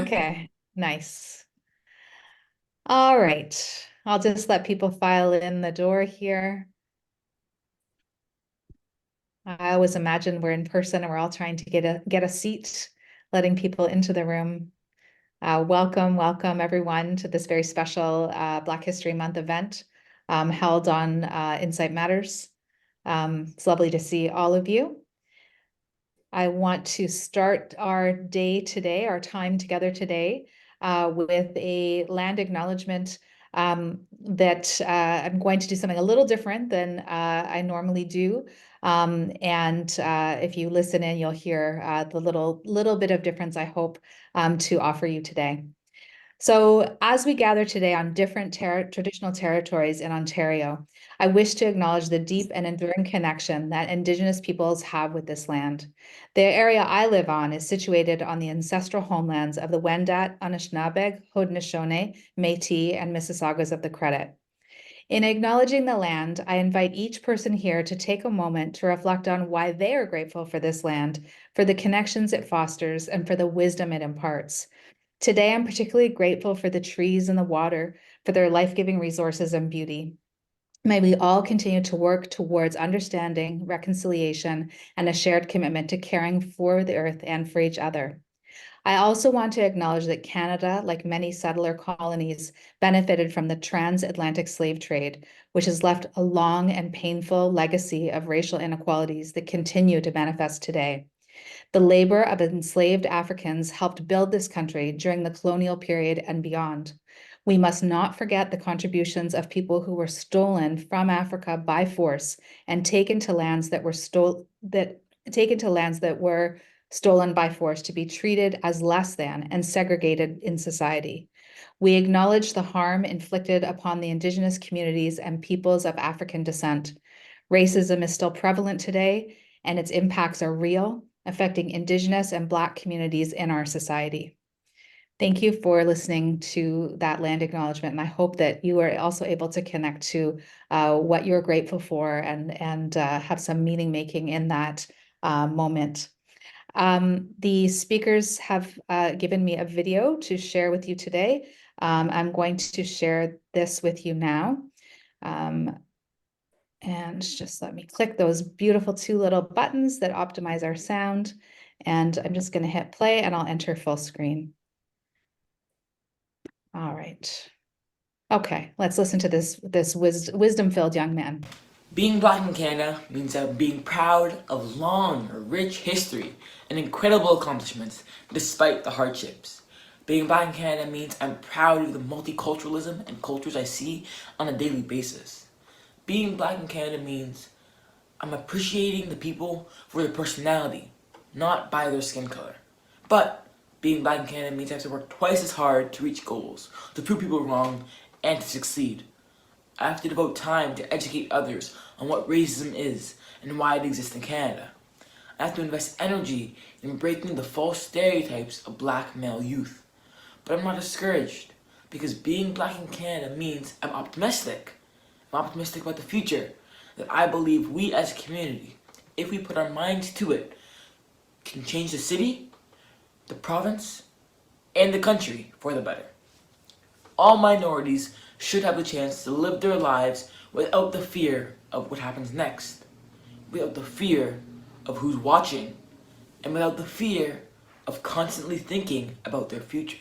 Okay, nice. All right. I'll just let people file in the door here. I always imagine we're in person and we're all trying to get a seat, letting people into the room. Welcome everyone to this very special Black History Month event held on Insight Matters. It's lovely to see all of you. I want to start our day today, our time together today, with a land acknowledgement that I'm going to do something a little different than I normally do. If you listen in, you'll hear the little bit of difference I hope to offer you today. So as we gather today on different traditional territories in Ontario, I wish to acknowledge the deep and enduring connection that Indigenous peoples have with this land. The area I live on is situated on the ancestral homelands of the Wendat, Anishinaabeg, Haudenosaunee, Métis, and Mississaugas of the Credit. In acknowledging the land, I invite each person here to take a moment to reflect on why they are grateful for this land, for the connections it fosters, and for the wisdom it imparts. Today, I'm particularly grateful for the trees and the water, for their life-giving resources and beauty. May we all continue to work towards understanding, reconciliation, and a shared commitment to caring for the earth and for each other. I also want to acknowledge that Canada, like many settler colonies, benefited from the transatlantic slave trade, which has left a long and painful legacy of racial inequalities that continue to manifest today. The labor of enslaved Africans helped build this country during the colonial period and beyond. We must not forget the contributions of people who were stolen from Africa by force and taken to lands that were stolen by force to be treated as less than and segregated in society. We acknowledge the harm inflicted upon the Indigenous communities and peoples of African descent. Racism is still prevalent today, and its impacts are real, affecting Indigenous and Black communities in our society. Thank you for listening to that land acknowledgement, and I hope that you are also able to connect to what you're grateful for and have some meaning making in that moment. The speakers have given me a video to share with you today. I'm going to share this with you now. And just let me click those beautiful two little buttons that optimize our sound. And I'm just going to hit play and I'll enter full screen. All right. Okay, let's listen to this wisdom-filled young man. Being Black in Canada means being proud of long, rich history and incredible accomplishments despite the hardships. Being Black in Canada means I'm proud of the multiculturalism and cultures I see on a daily basis. Being Black in Canada means I'm appreciating the people for their personality, not by their skin color. But being Black in Canada means I have to work twice as hard to reach goals, to prove people wrong, and to succeed. I have to devote time to educate others on what racism is and why it exists in Canada. I have to invest energy in breaking the false stereotypes of Black male youth. But I'm not discouraged, because being Black in Canada means I'm optimistic. I'm optimistic about the future, that I believe we as a community, if we put our minds to it, can change the city, the province, and the country for the better. All minorities should have the chance to live their lives without the fear of what happens next, without the fear of who's watching, and without the fear of constantly thinking about their future.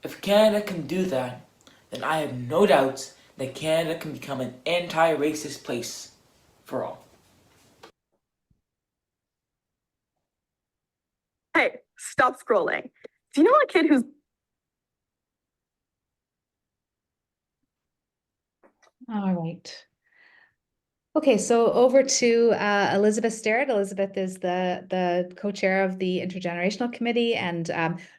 If Canada can do that, then I have no doubts that Canada can become an anti-racist place for all. Hey, stop scrolling. Do you know a kid who's... All right. Okay, so over to Elizabeth Sterrett. Elizabeth is the co-chair of the Intergenerational Committee, and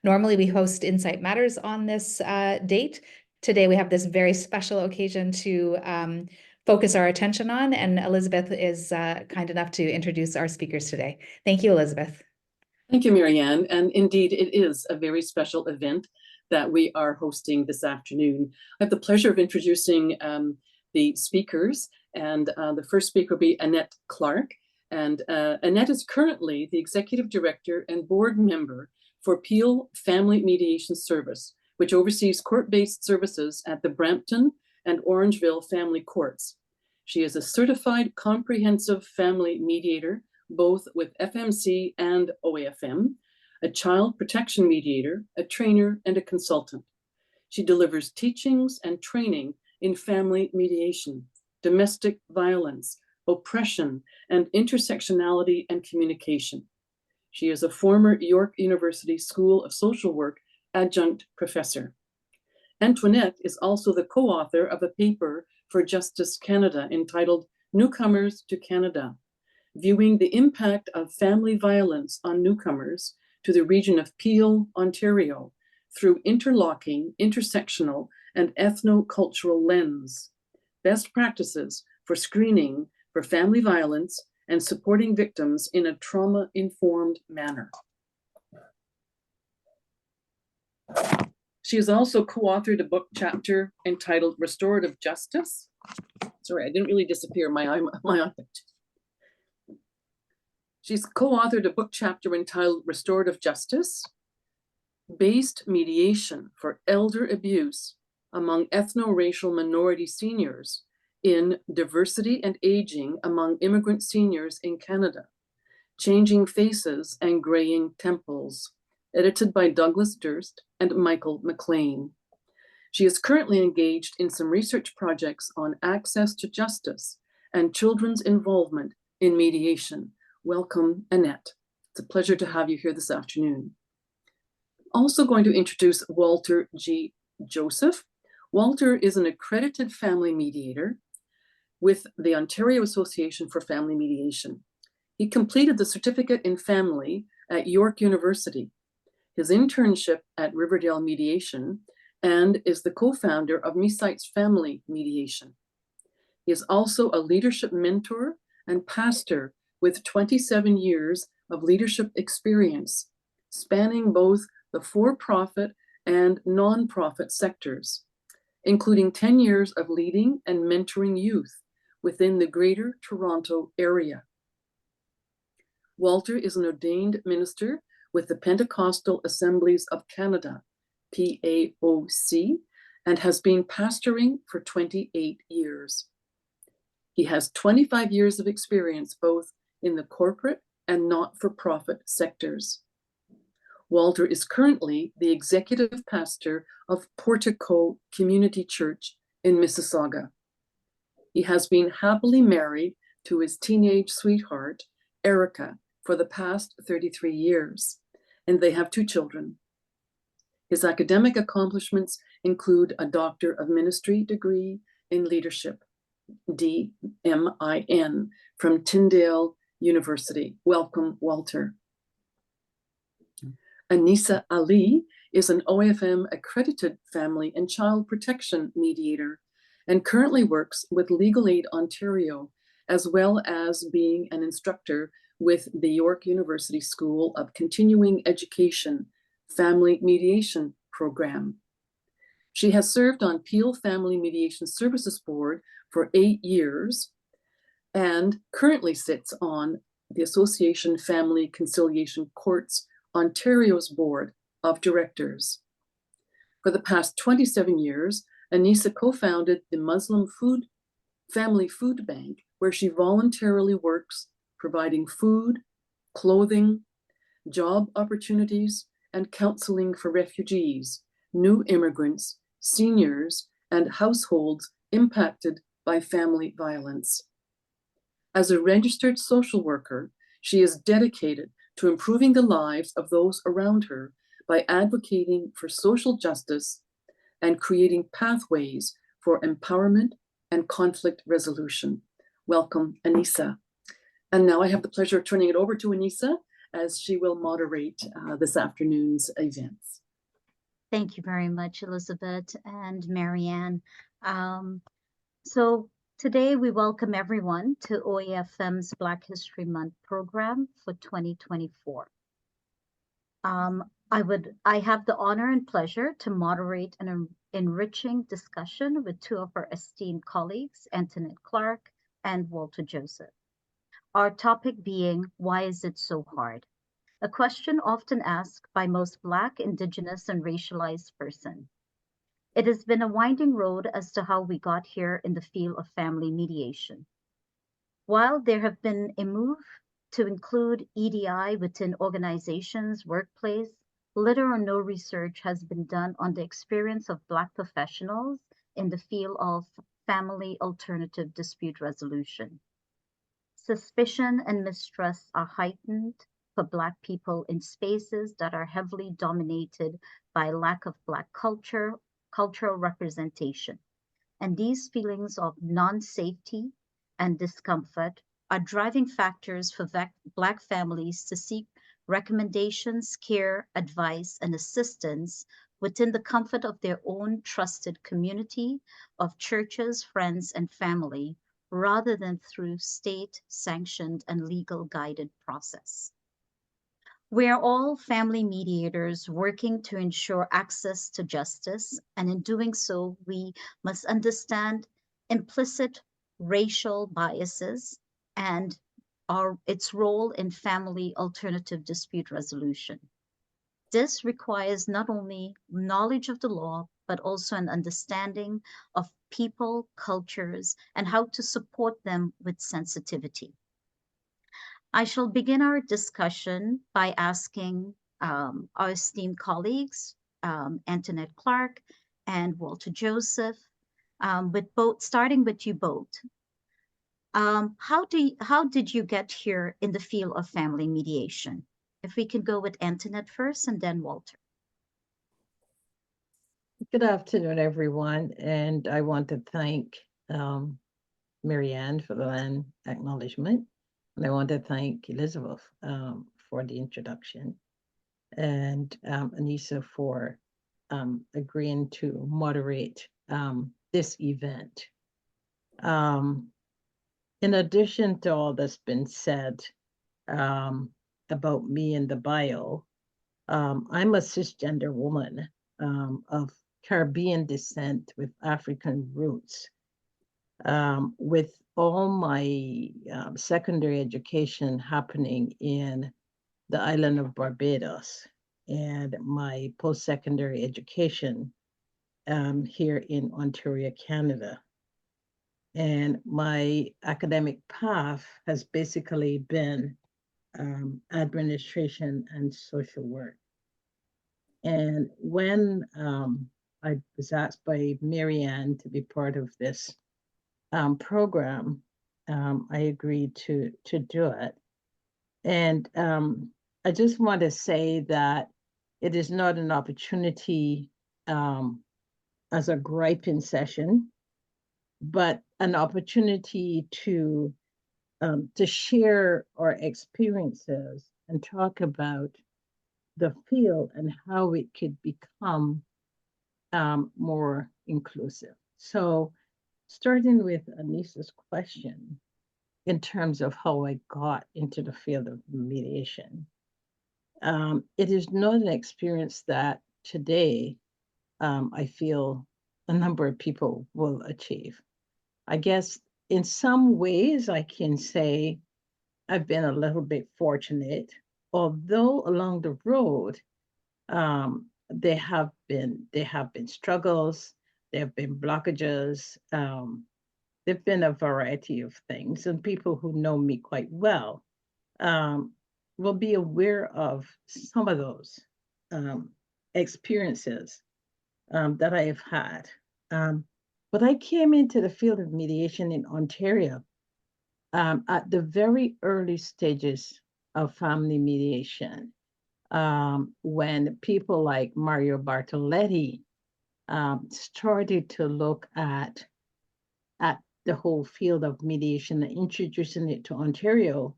normally we host Insight Matters on this date. Today we have this very special occasion to focus our attention on, and Elizabeth is kind enough to introduce our speakers today. Thank you, Elizabeth. Thank you, Marianne. And indeed, it is a very special event that we are hosting this afternoon. I have the pleasure of introducing the speakers. And the first speaker will be Annette Clark. And Annette is currently the Executive Director and Board Member for Peel Family Mediation Service, which oversees court-based services at the Brampton and Orangeville Family Courts. She is a certified comprehensive family mediator, both with FMC and OAFM, a child protection mediator, a trainer, and a consultant. She delivers teachings and training in family mediation, domestic violence, oppression, and intersectionality and communication. She is a former York University School of Social Work adjunct professor. Antoinette is also the co-author of a paper for Justice Canada entitled Newcomers to Canada, viewing the impact of family violence on newcomers to the region of Peel, Ontario, through interlocking, intersectional, and ethno-cultural lens. Best practices for screening for family violence and supporting victims in a trauma-informed manner. She has also co-authored a book chapter entitled Restorative Justice. Sorry, I didn't really disappear. My eye. She's co-authored a book chapter entitled Restorative Justice, Based Mediation for Elder Abuse Among Ethno-Racial Minority Seniors in Diversity and Aging Among Immigrant Seniors in Canada, Changing Faces and Graying Temples, edited by Douglas Durst and Michael McLean. She is currently engaged in some research projects on access to justice and children's involvement in mediation. Welcome, Annette. It's a pleasure to have you here this afternoon. Also going to introduce Walter G. Joseph. Walter is an accredited family mediator with the Ontario Association for Family Mediation. He completed the Certificate in Family at York University, his internship at Riverdale Mediation, and is the co-founder of Mesites Family Mediation. He is also a leadership mentor and pastor with 27 years of leadership experience, spanning both the for-profit and non-profit sectors, including 10 years of leading and mentoring youth within the Greater Toronto Area. Walter is an ordained minister with the Pentecostal Assemblies of Canada, PAOC, and has been pastoring for 28 years. He has 25 years of experience both in the corporate and not-for-profit sectors. Walter is currently the executive pastor of Portico Community Church in Mississauga. He has been happily married to his teenage sweetheart, Erica, for the past 33 years, and they have 2 children. His academic accomplishments include a Doctor of Ministry degree in Leadership, DMIN, from Tyndale University. Welcome, Walter. Anissa Ali is an OAFM accredited family and child protection mediator and currently works with Legal Aid Ontario, as well as being an instructor with the York University School of Continuing Education Family Mediation Program. She has served on Peel Family Mediation Services Board for 8 years and currently sits on the Association Family Conciliation Courts Ontario's Board of Directors. For the past 27 years, Anissa co-founded the Muslim Family Food Bank, where she voluntarily works providing food, clothing, job opportunities, and counseling for refugees, new immigrants, seniors, and households impacted by family violence. As a registered social worker, she is dedicated to improving the lives of those around her by advocating for social justice and creating pathways for empowerment and conflict resolution. Welcome, Anissa. And now I have the pleasure of turning it over to Anissa as she will moderate this afternoon's events. Thank you very much, Elizabeth and Marianne. So today we welcome everyone to OAFM's Black History Month program for 2024. I have the honor and pleasure to moderate an enriching discussion with 2 of our esteemed colleagues, Antoinette Clark and Walter Joseph. our topic being, why is it so hard? A question often asked by most Black, Indigenous, and racialized persons. It has been a winding road as to how we got here in the field of family mediation. While there have been a move to include EDI within organizations, workplace, little or no research has been done on the experience of Black professionals in the field of family alternative dispute resolution. Suspicion and mistrust are heightened for Black people in spaces that are heavily dominated by lack of Black cultural representation. And these feelings of non-safety and discomfort are driving factors for Black families to seek recommendations, care, advice, and assistance within the comfort of their own trusted community of churches, friends, and family, rather than through state-sanctioned and legal guided process. We are all family mediators working to ensure access to justice, and in doing so, we must understand implicit racial biases and its role in family alternative dispute resolution. This requires not only knowledge of the law, but also an understanding of people, cultures, and how to support them with sensitivity. I shall begin our discussion by asking our esteemed colleagues, Antoinette Clark and Walter Joseph, starting with you both. How did you get here in the field of family mediation? If we can go with Antoinette first and then Walter. Good afternoon, everyone, and I want to thank Marianne for the land acknowledgement, and I want to thank Elizabeth for the introduction, and Anissa for agreeing to moderate this event. In addition to all that's been said about me in the bio, I'm a cisgender woman of Caribbean descent with African roots. With all my secondary education happening in the island of Barbados and my post-secondary education here in Ontario, Canada. And my academic path has basically been administration and social work. And when I was asked by Marianne to be part of this program, I agreed to do it. And I just want to say that it is not an opportunity as a griping session, but an opportunity to share our experiences and talk about the field and how it could become more inclusive. So starting with Anissa's question, in terms of how I got into the field of mediation, it is not an experience that today I feel a number of people will achieve. I guess in some ways I can say I've been a little bit fortunate, although along the road, there have been struggles, there have been blockages, there've been a variety of things, and people who know me quite well will be aware of some of those experiences that I have had. But I came into the field of mediation in Ontario at the very early stages of family mediation, when people like Mario Bartoletti started to look at the whole field of mediation and introducing it to Ontario,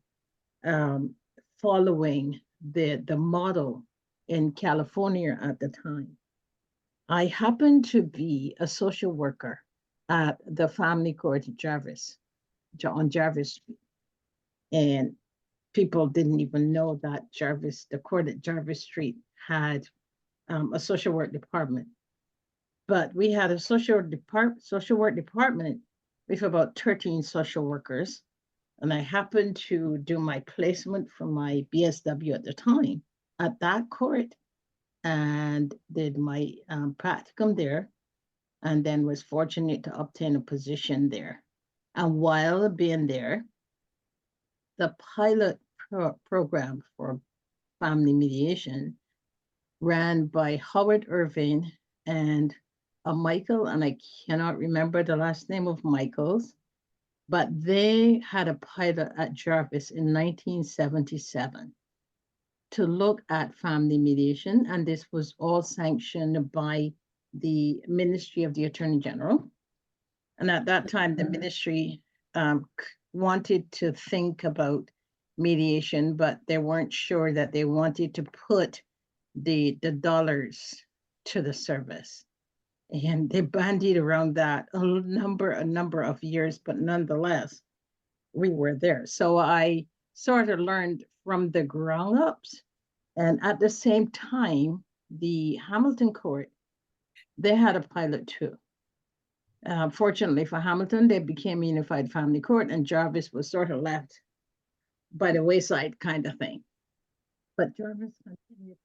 following the model in California at the time. I happened to be a social worker at the family court in Jarvis, on Jarvis Street. And people didn't even know that the court at Jarvis Street had a social work department. But we had a social work department with about 13 social workers And I happened to do my placement for my BSW at the time at that court and did my practicum there, and then was fortunate to obtain a position there. And while being there, the pilot program for family mediation ran by Howard Irving and Michael, and I cannot remember the last name of Michael's, but they had a pilot at Jarvis in 1977 to look at family mediation, and this was all sanctioned by the Ministry of the Attorney General. And at that time, the ministry wanted to think about mediation, but they weren't sure that they wanted to put the dollars to the service. And they bandied around that a number of years, but nonetheless, we were there. So I sort of learned from the ground ups. And at the same time, the Hamilton Court, they had a pilot too. Fortunately for Hamilton, they became a unified family court, and Jarvis was sort of left by the wayside kind of thing. But Jarvis continued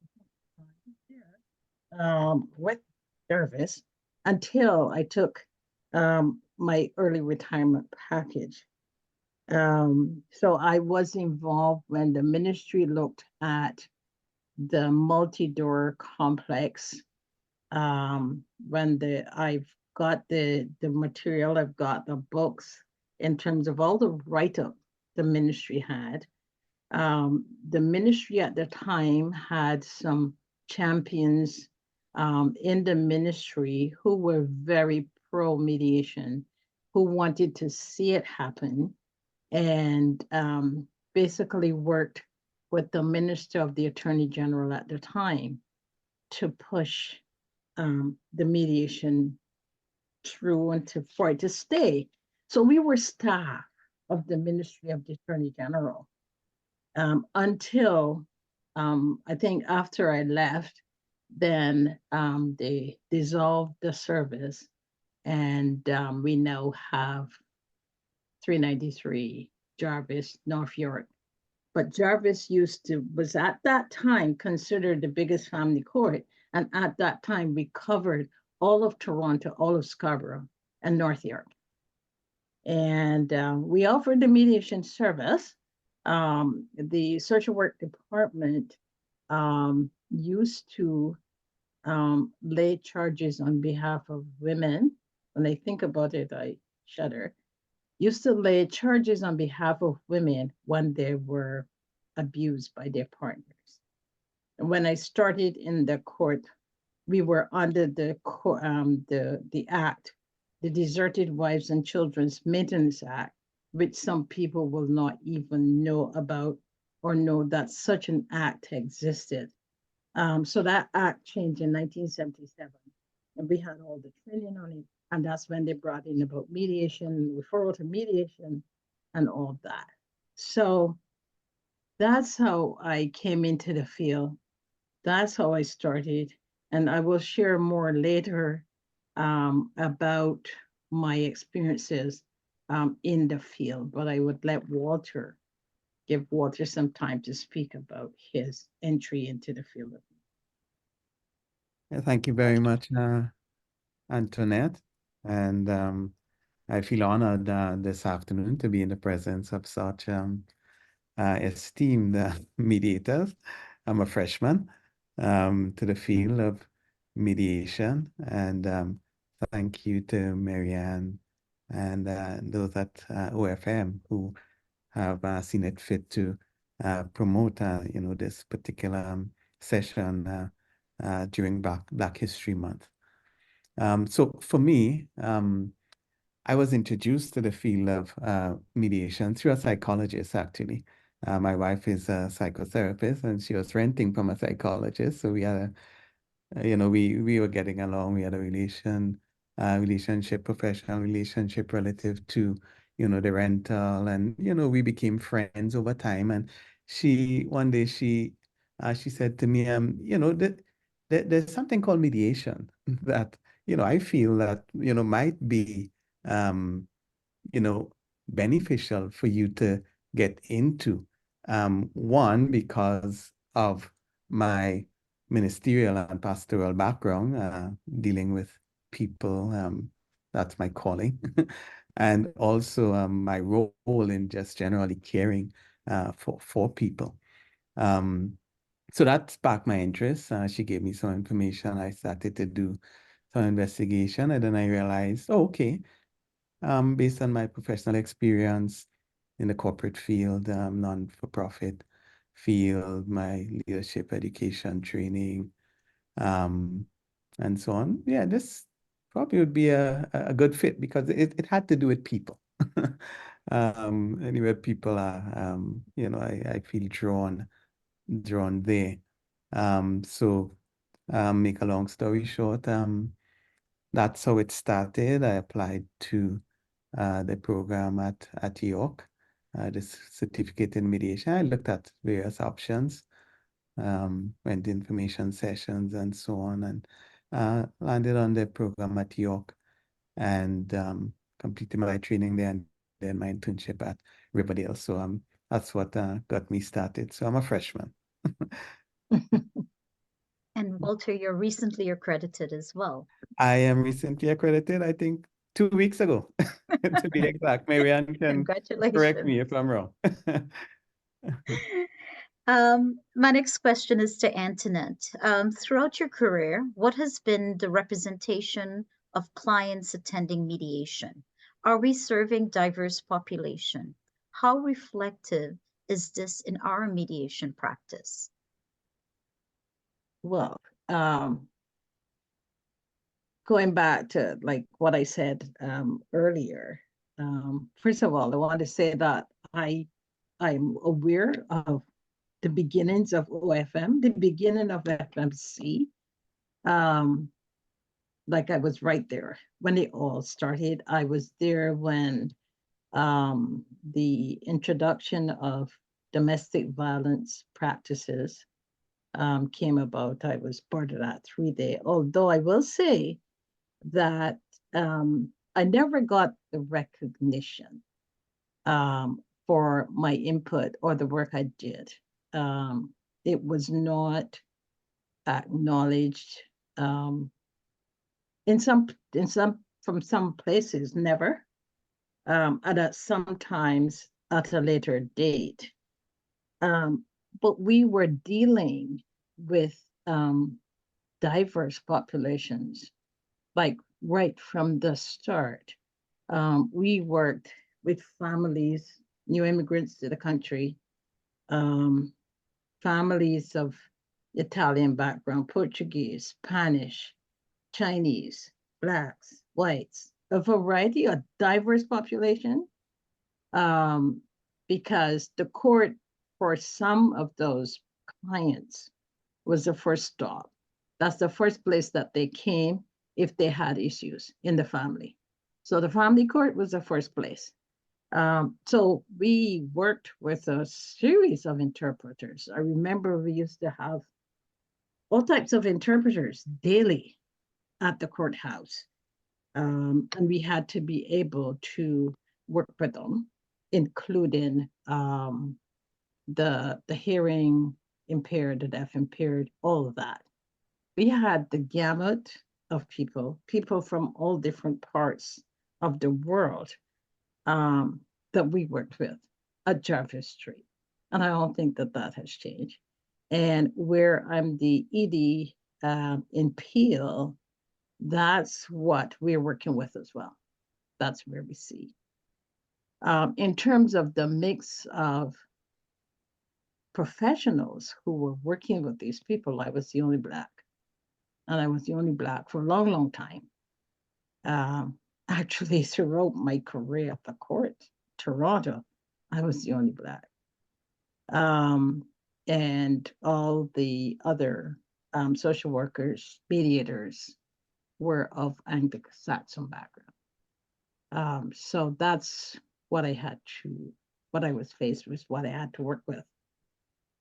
with Jarvis until I took my early retirement package. So I was involved when the ministry looked at the multi-door complex. When I've got the material, I've got the books in terms of all the write-up the ministry had. The ministry at the time had some champions in the ministry who were very pro-mediation, who wanted to see it happen, and basically worked with the Minister of the Attorney General at the time to push the mediation through and for it to stay. So we were staff of the Ministry of the Attorney General until I think after I left, then they dissolved the service, and we now have 393 Jarvis, North York. But Jarvis was at that time considered the biggest family court. And at that time, we covered all of Toronto, all of Scarborough, and North York. And we offered the mediation service. The social work department used to lay charges on behalf of women. When I think about it, I shudder. Used to lay charges on behalf of women when they were abused by their partners. And when I started in the court, we were under the act, the Deserted Wives and Children's Maintenance Act, which some people will not even know about or know that such an act existed. So that act changed in 1977, and we had all the training on it. And that's when they brought in about mediation, referral to mediation, and all that. So that's how I came into the field. That's how I started. And I will share more later about my experiences in the field. But I would give Walter some time to speak about his entry into the field. Thank you very much, Antoinette. And I feel honored this afternoon to be in the presence of such esteemed mediators. I'm a freshman to the field of mediation, and thank you to Marianne and those at OFM who have seen it fit to promote this particular session during Black History Month. So for me, I was introduced to the field of mediation through a psychologist, actually. My wife is a psychotherapist, and she was renting from a psychologist. So we had we were getting along. We had a relationship, professional relationship relative to, the rental, and, we became friends over time. And one day she said to me, there's something called mediation that, I feel that, might be, beneficial for you to get into. One, because of my ministerial and pastoral background, dealing with people, that's my calling. And also my role in just generally caring for people. So that sparked my interest. She gave me some information. I started to do some investigation, and then I realized, oh, okay, based on my professional experience in the corporate field, non-for-profit field, my leadership education training, and so on. Yeah, this probably would be a good fit because it had to do with people. Anyway, people are, I feel drawn there. So make a long story short, that's how it started. I applied to the program at York, the certificate in mediation. I looked at various options, went to information sessions and so on, and landed on the program at York and completed my training there and then my internship at Riverdale. So that's what got me started. So I'm a freshman. And Walter, you're recently accredited as well. I am recently accredited, I think 2 weeks ago, to be exact. Marianne can correct Congratulations. me if I'm wrong. My next question is to Antoinette. Throughout your career, what has been the representation of clients attending mediation? Are we serving diverse population? How reflective is this in our mediation practice? Well, going back to like what I said earlier, first of all, I want to say that I'm aware of the beginnings of OFM, the beginning of FMC. Like I was right there when it all started. I was there when the introduction of domestic violence practices came about. I was part of that 3-day, although I will say that I never got the recognition for my input or the work I did. It was not acknowledged in some from some places, never, and sometimes at a later date. But we were dealing with diverse populations, like right from the start. We worked with families, new immigrants to the country, families of Italian background, Portuguese, Spanish, Chinese, Blacks, whites, a variety of diverse population, because the court for some of those clients was the first stop. That's the first place that they came if they had issues in the family. So the family court was the first place. So we worked with a series of interpreters. I remember we used to have all types of interpreters daily at the courthouse. And we had to be able to work with them, including the hearing impaired, the deaf impaired, all of that. We had the gamut of people from all different parts of the world that we worked with at Jarvis Street. And I don't think that that has changed. And where I'm the ED in Peel, that's what we're working with as well. That's where we see. In terms of the mix of professionals who were working with these people, I was the only Black. And I was the only Black for a long, long time. Actually, throughout my career at the court, Toronto, I was the only Black. And all the other social workers, mediators were of Anglo-Saxon background. So that's what I was faced with, what I had to work with.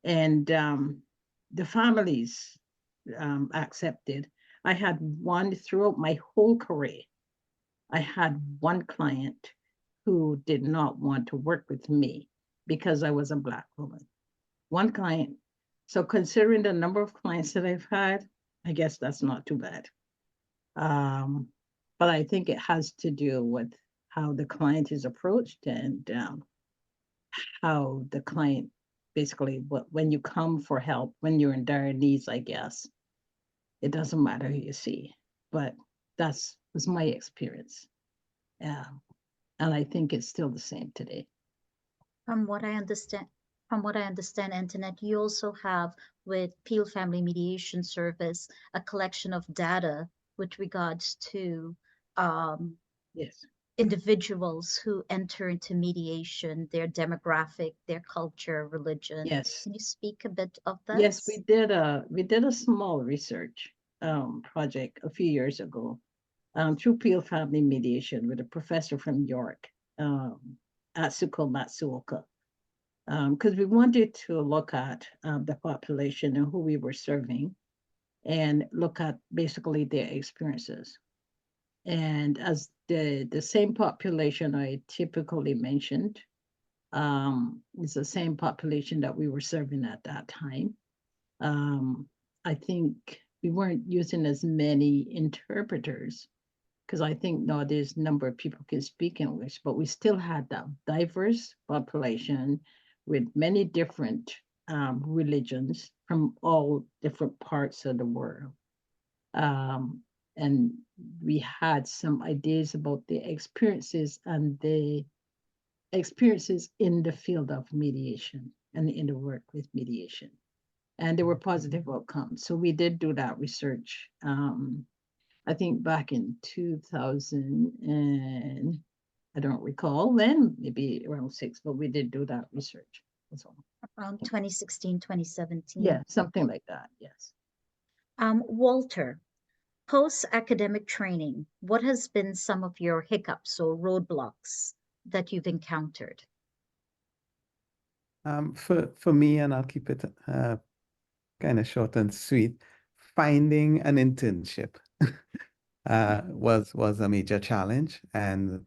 And the families accepted. I had one throughout my whole career. I had one client who did not want to work with me because I was a Black woman. One client. So considering the number of clients that I've had, I guess that's not too bad. But I think it has to do with how the client is approached and how the client basically, when you come for help, when you're in dire needs, I guess, it doesn't matter who you see. But that was my experience. And I think it's still the same today. From what I understand, Antoinette, you also have with Peel Family Mediation Service a collection of data with regards to Yes. individuals who enter into mediation, their demographic, their culture, religion. Yes. Can you speak a bit of that? Yes, we did a small research project a few years ago through Peel Family Mediation with a professor from York, Atsuko Matsuoka, because we wanted to look at the population and who we were serving and look at basically their experiences. And as the same population I typically mentioned, is the same population that we were serving at that time. I think we weren't using as many interpreters because I think nowadays number of people can speak English, but we still had that diverse population with many different religions from all different parts of the world. And we had some ideas about the experiences and the experiences in the field of mediation and in the work with mediation. And there were positive outcomes. So we did do that research. I think back in 2000 and I don't recall when, maybe around 6, but we did do that research. That's all. Around 2016, 2017. Yeah, something like that. Yes. Walter, post-academic training, what has been some of your hiccups or roadblocks that you've encountered? For me, and I'll keep it kind of short and sweet, finding an internship was a major challenge. And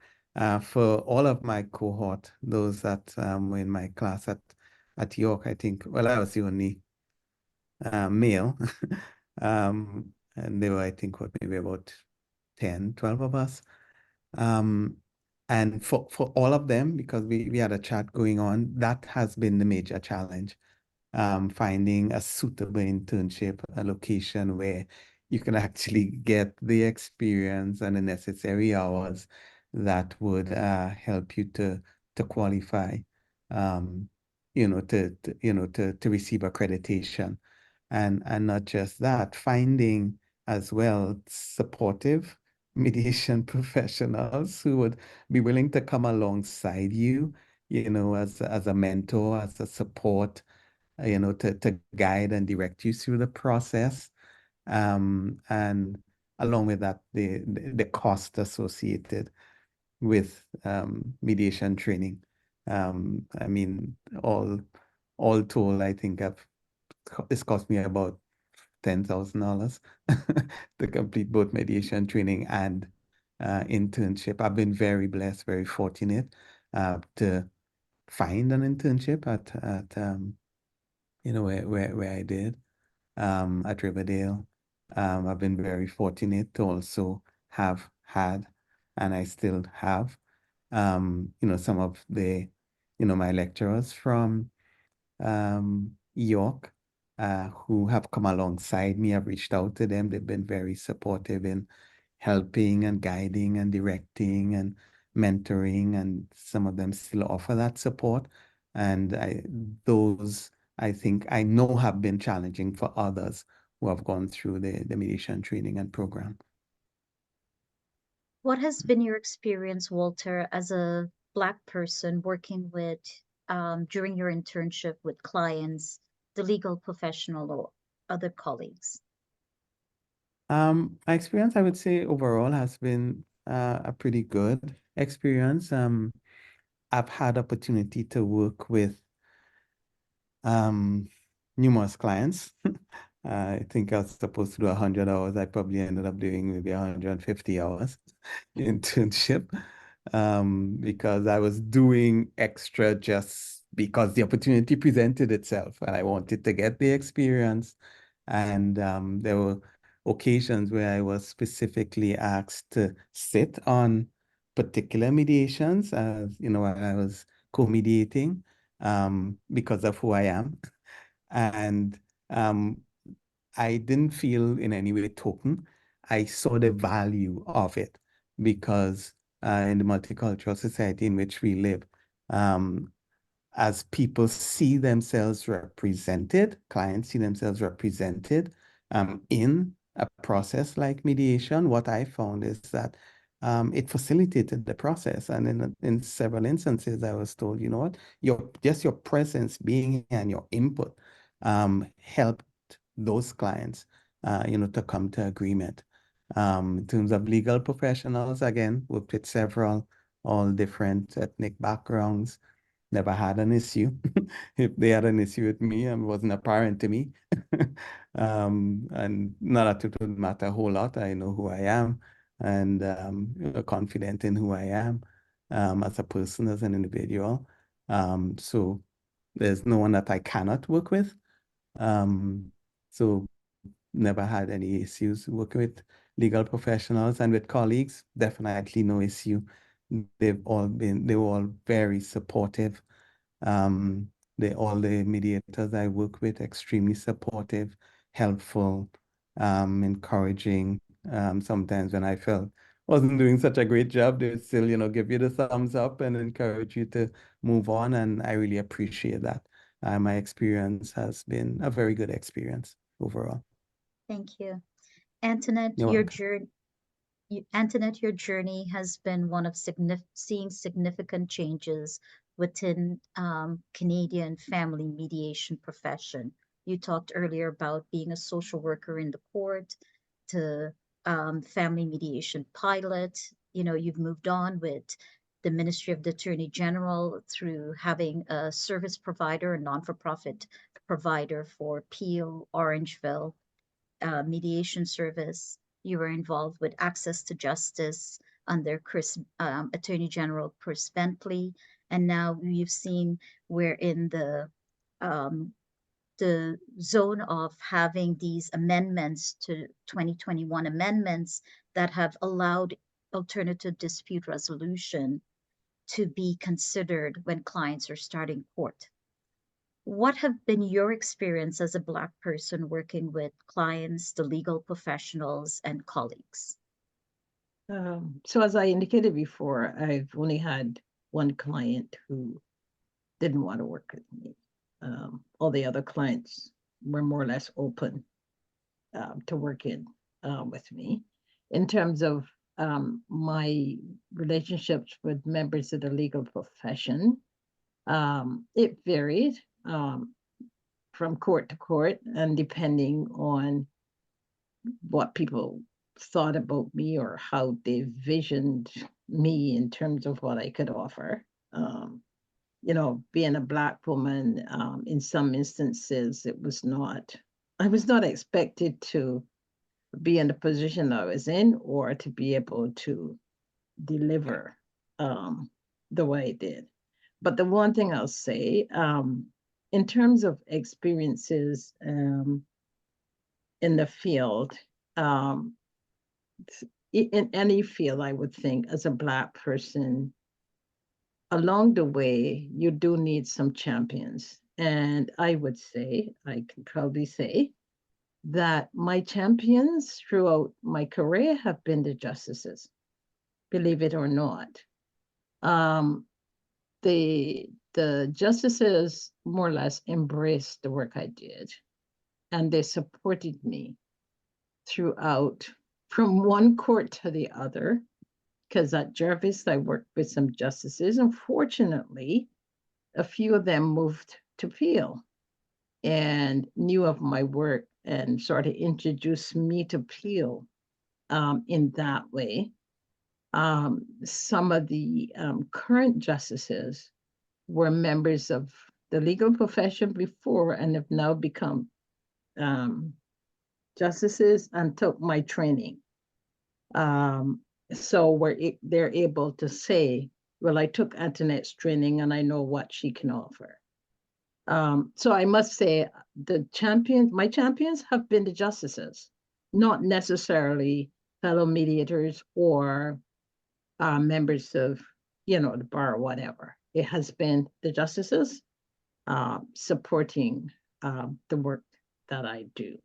for all of my cohort, those that were in my class at York, I think, well, I was the only male. And there were, I think, maybe about 10, 12 of us. And for all of them, because we had a chat going on, that has been the major challenge. Finding a suitable internship, a location where you can actually get the experience and the necessary hours that would help you to qualify, to receive accreditation. And not just that, finding as well supportive mediation professionals who would be willing to come alongside you, as a mentor, as a support, to guide and direct you through the process. And along with that, the cost associated with mediation training. I mean, all told, I think it's cost me about $10,000 to complete both mediation training and internship. I've been very blessed, very fortunate to find an internship at where I did at Riverdale. I've been very fortunate to also have had, and I still have, some of the, my lecturers from York who have come alongside me. I've reached out to them. They've been very supportive in helping and guiding and directing and mentoring, and some of them still offer that support. And those, I think, I know have been challenging for others who have gone through the mediation training and program. What has been your experience, Walter, as a Black person working with, during your internship with clients, the legal professional or other colleagues? My experience, I would say, overall has been a pretty good experience. I've had opportunity to work with numerous clients. I think I was supposed to do 100 hours. I probably ended up doing maybe 150 hours internship. because I was doing extra just because the opportunity presented itself and I wanted to get the experience. And there were occasions where I was specifically asked to sit on particular mediations, when I was co-mediating, because of who I am. And um, I didn't feel in any way token. I saw the value of it because in the multicultural society in which we live, um, as people see themselves represented, clients see themselves represented in a process like mediation, what I found is that it facilitated the process. And in several instances, I was told, you know what, your presence, being here, and your input helped those clients, to come to agreement. In terms of legal professionals, again, worked with several, all different ethnic backgrounds. Never had an issue. If they had an issue with me, it wasn't apparent to me. And not that it would matter a whole lot. I know who I am and confident in who I am as a person, as an individual. So there's no one that I cannot work with. So never had any issues working with legal professionals, and with colleagues, definitely no issue. They were all very supportive. All the mediators I work with, extremely supportive, helpful, encouraging. Sometimes when I felt wasn't doing such a great job, they would still, give you the thumbs up and encourage you to move on. And I really appreciate that. My experience has been a very good experience overall. Thank you. Antoinette, You're your welcome. journey. Antoinette, your journey has been one of seeing significant changes within Canadian family mediation profession. You talked earlier about being a social worker in the court to family mediation pilot. You've moved on with the Ministry of the Attorney General through having a service provider, a non-for-profit provider for Peel, Orangeville mediation service. You were involved with Access to Justice under Attorney General Chris Bentley, and now you've seen we're in the zone of having these amendments to 2021 amendments that have allowed alternative dispute resolution to be considered when clients are starting court. What have been your experience as a Black person working with clients, the legal professionals, and colleagues? So as I indicated before, I've only had one client who didn't want to work with me. All the other clients were more or less open to working with me. In terms of my relationships with members of the legal profession, it varied from court to court, and depending on what people thought about me or how they visioned me in terms of what I could offer. Being a Black woman, in some instances, I was not expected to be in the position I was in or to be able to deliver the way I did. But the one thing I'll say, in terms of experiences in the field, in any field, I would think, as a Black person, along the way, you do need some champions. And I can proudly say that my champions throughout my career have been the justices, believe it or not. The justices more or less embraced the work I did, and they supported me throughout, from one court to the other, because at Jervis, I worked with some justices, and fortunately, a few of them moved to Peel and knew of my work and sort of introduced me to Peel in that way. Some of the current justices were members of the legal profession before and have now become justices and took my training. so they're able to say, well, I took Antoinette's training and I know what she can offer. So I must say my champions have been the justices, not necessarily fellow mediators or members of, the bar or whatever. It has been the justices supporting the work that I do.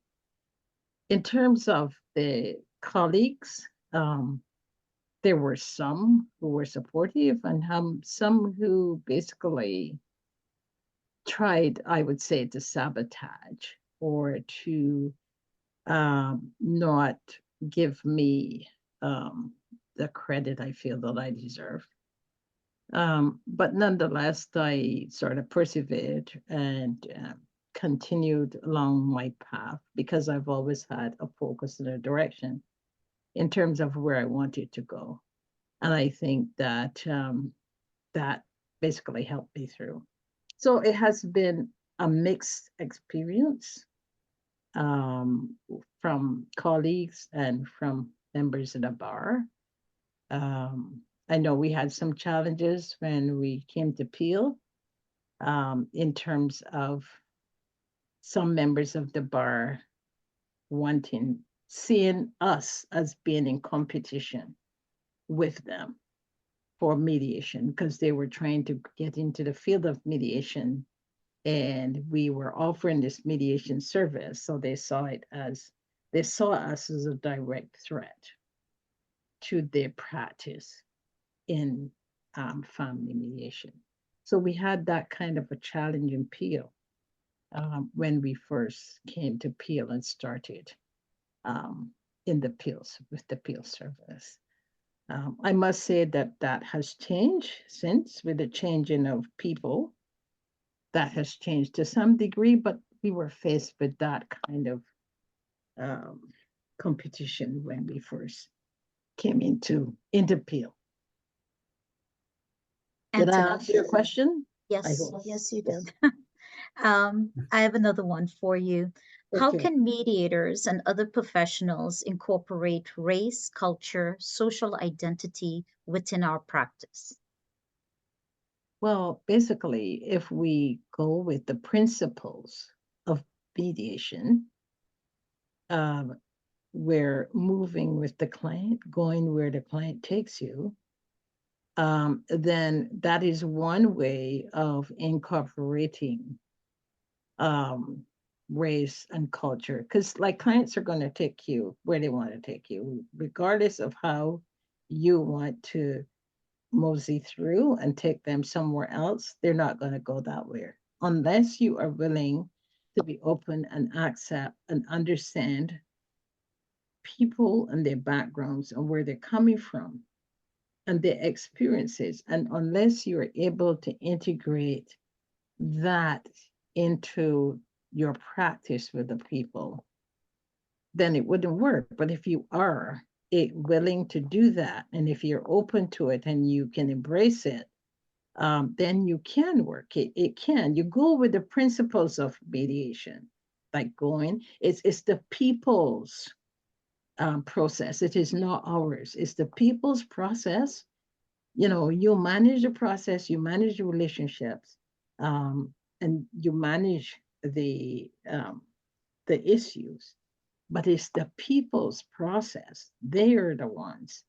In terms of the colleagues, there were some who were supportive and some who basically tried, I would say, to sabotage or to not give me the credit I feel that I deserve. But nonetheless, I sort of persevered and continued along my path because I've always had a focus and a direction in terms of where I wanted to go. And I think that that basically helped me through. So it has been a mixed experience from colleagues and from members of the bar. I know we had some challenges when we came to Peel in terms of some members of the bar seeing us as being in competition with them for mediation because they were trying to get into the field of mediation and we were offering this mediation service. So they saw us as a direct threat to their practice in family mediation. So we had that kind of a challenge in Peel when we first came to Peel and started in the Peels with the Peel service. I must say that has changed since with the changing of people. That has changed to some degree, but we were faced with that kind of competition when we first came into Peel. Did I answer your question? Yes, hope. yes, you did. I have another one for you. How Okay. can mediators and other professionals incorporate race, culture, social identity within our practice? Well, basically, if we go with the principles of mediation, we're moving with the client, going where the client takes you, then that is one way of incorporating race and culture. Because like clients are going to take you where they want to take you, regardless of how you want to mosey through and take them somewhere else, they're not going to go that way unless you are willing to be open and accept and understand people and their backgrounds and where they're coming from and their experiences. And unless you're able to integrate that into your practice with the people, then it wouldn't work. But if you are willing to do that, and if you're open to it and you can embrace it, then you can work. It can. You go with the principles of mediation, like it's the people's process. It is not ours. It's the people's process. You manage the process, you manage the relationships, and you manage the issues. But it's the people's process. They are the ones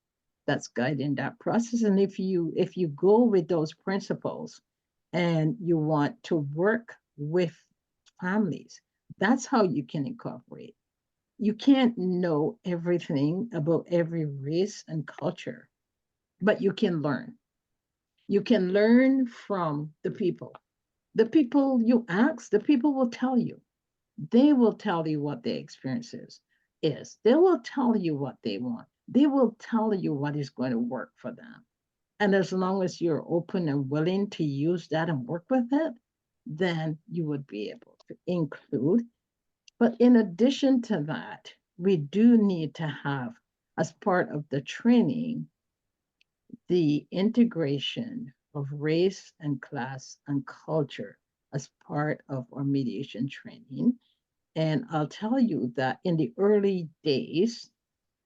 that's guiding that process. And if you go with those principles and you want to work with families, that's how you can incorporate. You can't know everything about every race and culture, but you can learn. You can learn from the people. The people you ask, the people will tell you. They will tell you what their experience is. They will tell you what they want. They will tell you what is going to work for them. And as long as you're open and willing to use that and work with it, then you would be able to include. But in addition to that, we do need to have, as part of the training, the integration of race and class and culture as part of our mediation training. And I'll tell you that in the early days,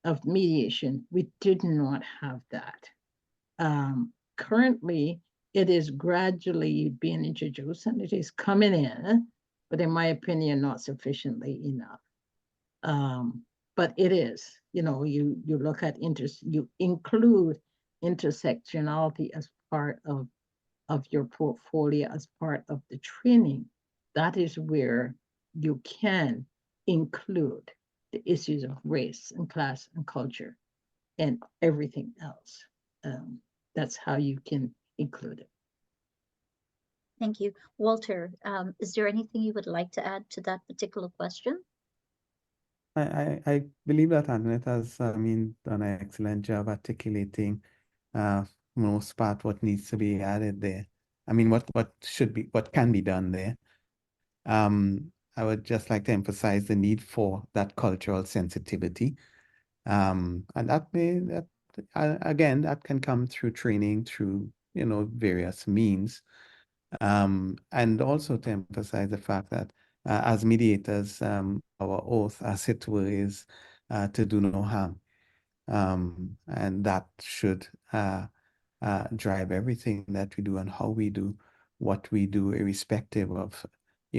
of mediation, we did not have that. Currently, it is gradually being introduced and it is coming in, but in my opinion, not sufficiently enough. But it is, you know, you look at you include intersectionality as part of your portfolio, as part of the training. That is where you can include the issues of race and class and culture and everything else. That's how you can include it. Thank you. Walter, is there anything you would like to add to that particular question? I believe that Antoinette has, done an excellent job articulating, most part what needs to be added there. I mean, what can be done there. I would just like to emphasize the need for that cultural sensitivity. And again, that can come through training, through, various means. And also to emphasize the fact that as mediators, our oath, as it were, is to do no harm. And that should drive everything that we do and how we do what we do, irrespective of,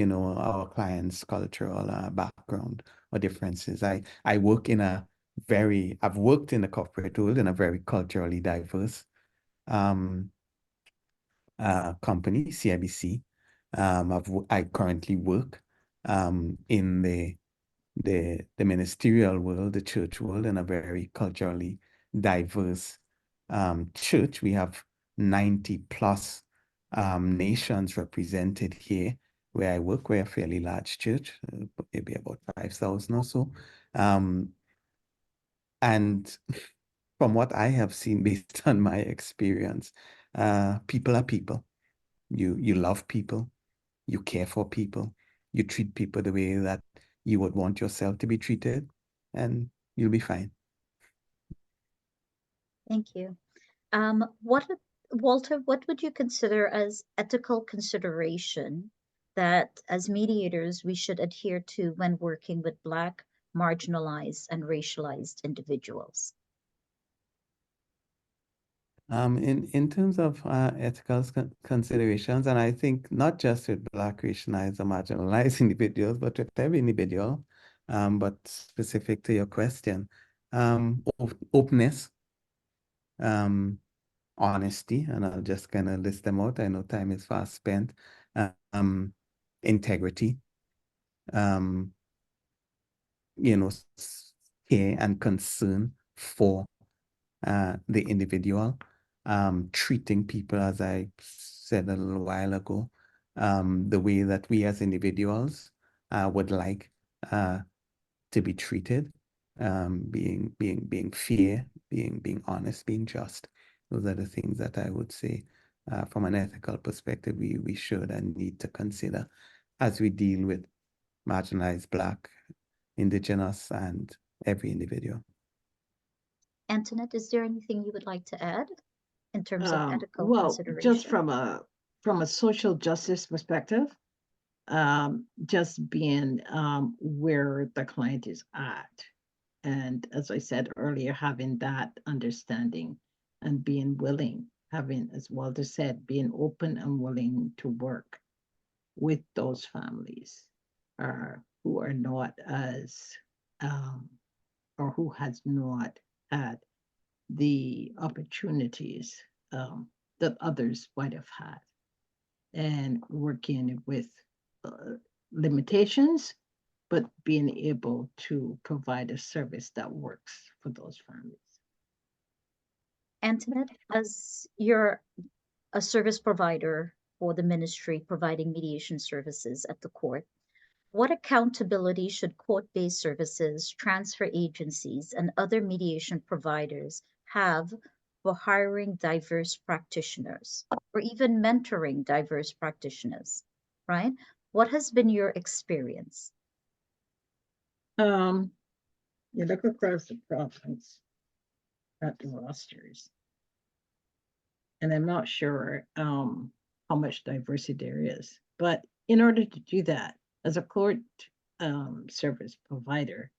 our client's cultural background or differences. I've worked in the corporate world in a very culturally diverse company, CIBC. I currently work in the ministerial world, the church world, in a very culturally diverse church. We have 90 plus nations represented here where I work. We're a fairly large church, maybe about 5,000 or so. And from what I have seen, based on my experience, people are people. You love people, you care for people, you treat people the way that you would want yourself to be treated, and you'll be fine. Thank you. Walter, what would you consider as ethical consideration that as mediators we should adhere to when working with Black, marginalized, and racialized individuals? In terms of ethical considerations, and I think not just with Black, racialized, or marginalized individuals, but with every individual, but specific to your question, openness, honesty, and I'll just kind of list them out. I know time is fast spent. Integrity, care and concern for the individual, treating people, as I said a little while ago, the way that we as individuals would like to be treated, being fair, being honest, being just. Those are the things that I would say from an ethical perspective we should and need to consider as we deal with marginalized Black, Indigenous, and every individual. Antoinette, is there anything you would like to add in terms of ethical well, consideration? just from a social justice perspective, just being where the client is at. And as I said earlier, having that understanding and being willing, having, as Walter said, being open and willing to work with those families who are not as, or who has not had the opportunities that others might have had, and working with limitations, but being able to provide a service that works for those families. Antoinette, as you're a service provider for the ministry providing mediation services at the court, what accountability should court-based services, transfer agencies, and other mediation providers have for hiring diverse practitioners or even mentoring diverse practitioners, right? What has been your experience? You look across the province at the rosters, and I'm not sure how much diversity there is, but in order to do that, as a court service provider,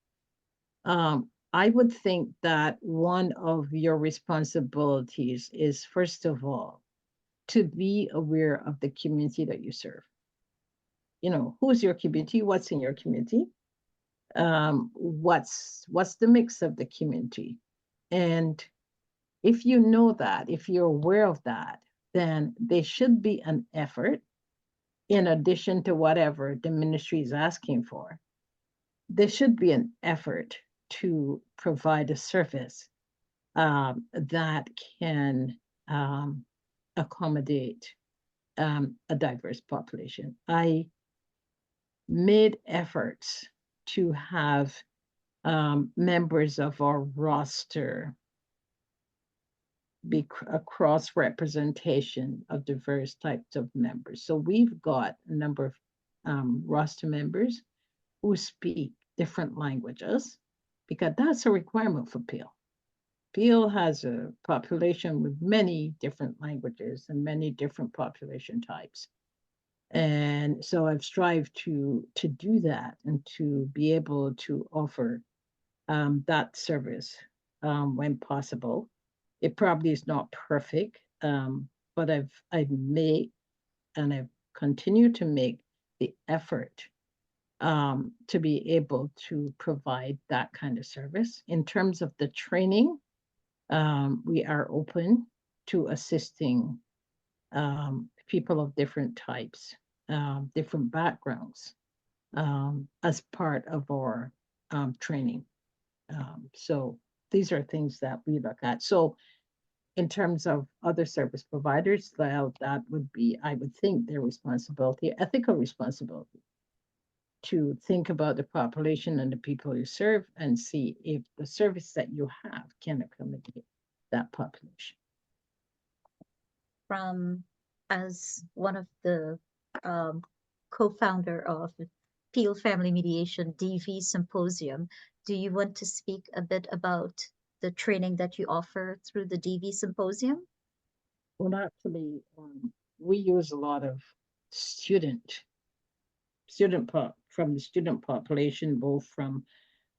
I would think that one of your responsibilities is, first of all, to be aware of the community that you serve. You know, who's your community? What's in your community? What's the mix of the community? And if you know that, if you're aware of that, then there should be an effort in addition to whatever the ministry is asking for. There should be an effort to provide a service that can accommodate a diverse population. I made efforts to have members of our roster be a cross representation of diverse types of members. So we've got a number of roster members who speak different languages, because that's a requirement for Peel. Peel has a population with many different languages and many different population types. And so I've strived to do that and to be able to offer that service when possible. It probably is not perfect, but I've made and I've continued to make the effort to be able to provide that kind of service. In terms of the training, we are open to assisting people of different types, different backgrounds, as part of our training. So these are things that we look at. So in terms of other service providers, well, that would be, I would think, their responsibility, ethical responsibility, to think about the population and the people you serve and see if the service that you have can accommodate that population. From, as one of the co-founder of Peel Family Mediation DV Symposium, do you want to speak a bit about the training that you offer through the DV Symposium? Well, actually, we use a lot of from the student population, both from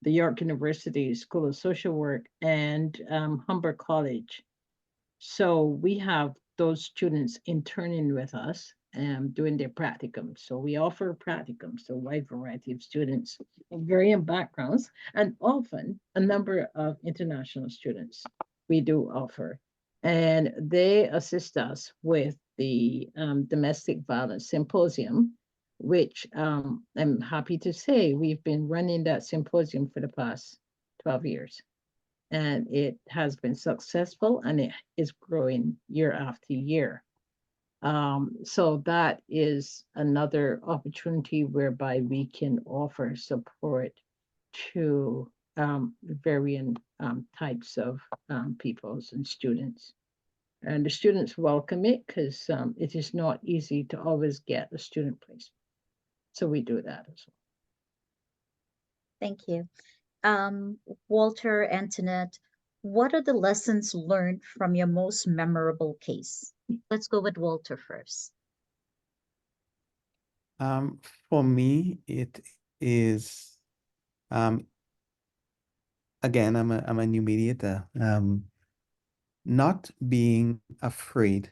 the York University School of Social Work and Humber College. So we have those students interning with us and doing their practicum. So we offer practicums to a wide variety of students of varying backgrounds, and often a number of international students we do offer. And they assist us with the Domestic Violence Symposium, which I'm happy to say we've been running that symposium for the past 12 years. And it has been successful, and it is growing year after year. So that is another opportunity whereby we can offer support to varying types of peoples and students. And the students welcome it because it is not easy to always get a student placement. So we do that as well. Thank you. Walter, Antoinette, what are the lessons learned from your most memorable case? Let's go with Walter first. For me, it is, again, I'm a new mediator. Not being afraid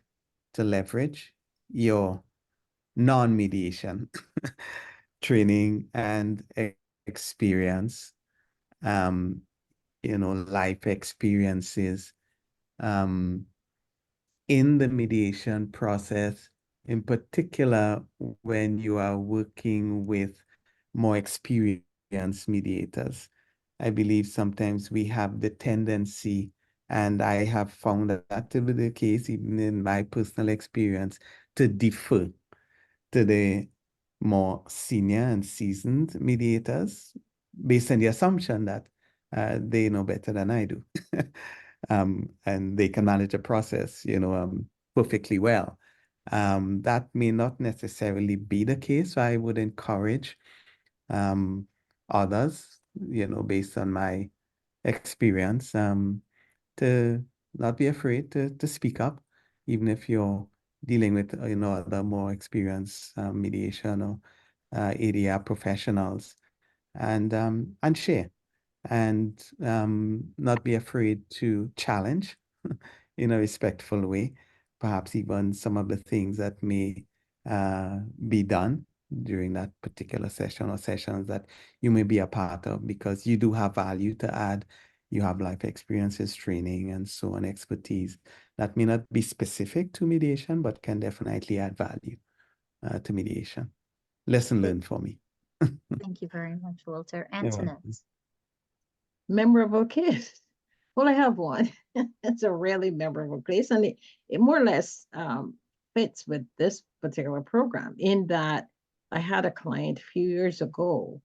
to leverage your non-mediation training and experience, life experiences in the mediation process, in particular when you are working with more experienced mediators. I believe sometimes we have the tendency, and I have found that to be the case even in my personal experience, to defer to the more senior and seasoned mediators based on the assumption that they know better than I do. And they can manage a process, perfectly well. That may not necessarily be the case. So I would encourage others, based on my experience, to not be afraid to speak up, even if you're dealing with, other more experienced mediation or ADR professionals, and share. and not be afraid to challenge in a respectful way, perhaps even some of the things that may be done during that particular session or sessions that you may be a part of, because you do have value to add. You have life experiences, training, and so on, expertise that may not be specific to mediation, but can definitely add value to mediation. Lesson learned for me. Thank you very much, Walter. You're welcome. Antoinette. Memorable case. Well, I have one. It's a really memorable case, and it more or less fits with this particular program in that I had a client a few years ago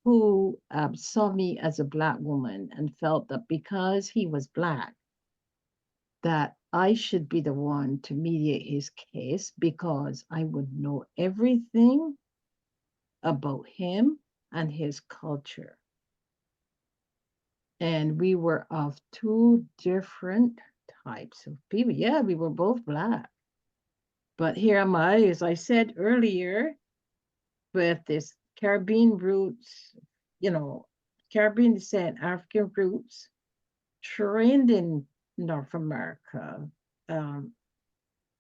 who saw me as a Black woman and felt that because he was Black, that I should be the one to mediate his case because I would know everything about him and his culture. And we were of two different types of people. Yeah, we were both Black. But here am I, as I said earlier, with this Caribbean roots, Caribbean descent, African roots, trained in North America,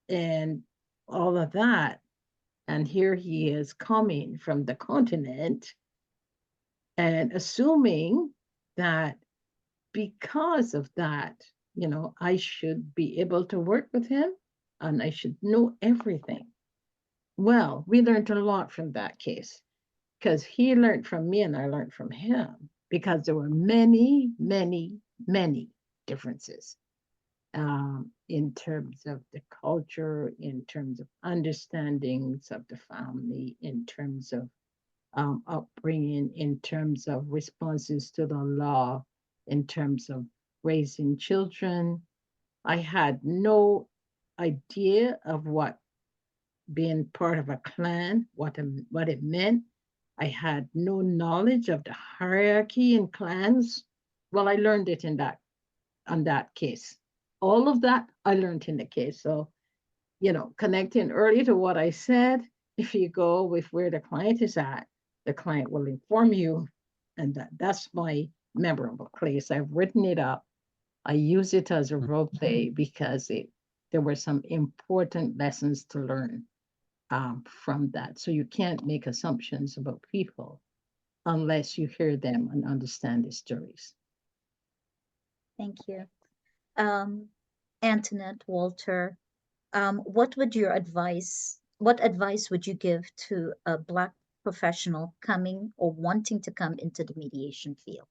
and all of that. And here he is coming from the continent and assuming that because of that, I should be able to work with him and I should know everything. Well, we learned a lot from that case because he learned from me and I learned from him because there were many, many, many differences in terms of the culture, in terms of understandings of the family, in terms of upbringing, in terms of responses to the law, in terms of raising children. I had no idea of what being part of a clan, what it meant. I had no knowledge of the hierarchy in clans. Well, I learned it on that case. All of that I learned in the case. So, connecting early to what I said, if you go with where the client is at, the client will inform you. And that's my memorable case. I've written it up. I use it as a role play because there were some important lessons to learn from that. So you can't make assumptions about people unless you hear them and understand the stories. Thank you. Antoinette, Walter, what advice would you give to a Black professional coming or wanting to come into the mediation field?